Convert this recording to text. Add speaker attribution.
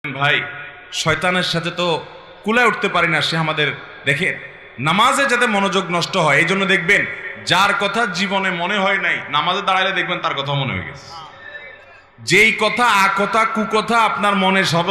Speaker 1: ভাই শয়তানের সাথে তো কুলায় উঠতে পারি না, সে আমাদের দেখেন নামাজে যাতে মনোযোগ নষ্ট হয় এই জন্য দেখবেন যার কথা জীবনে মনে হয় নাই নামাজে দাঁড়াইলে দেখবেন তার কথা মনে হয়ে গেছে। যেই কথা আ কথা কুকথা আপনার মনে সব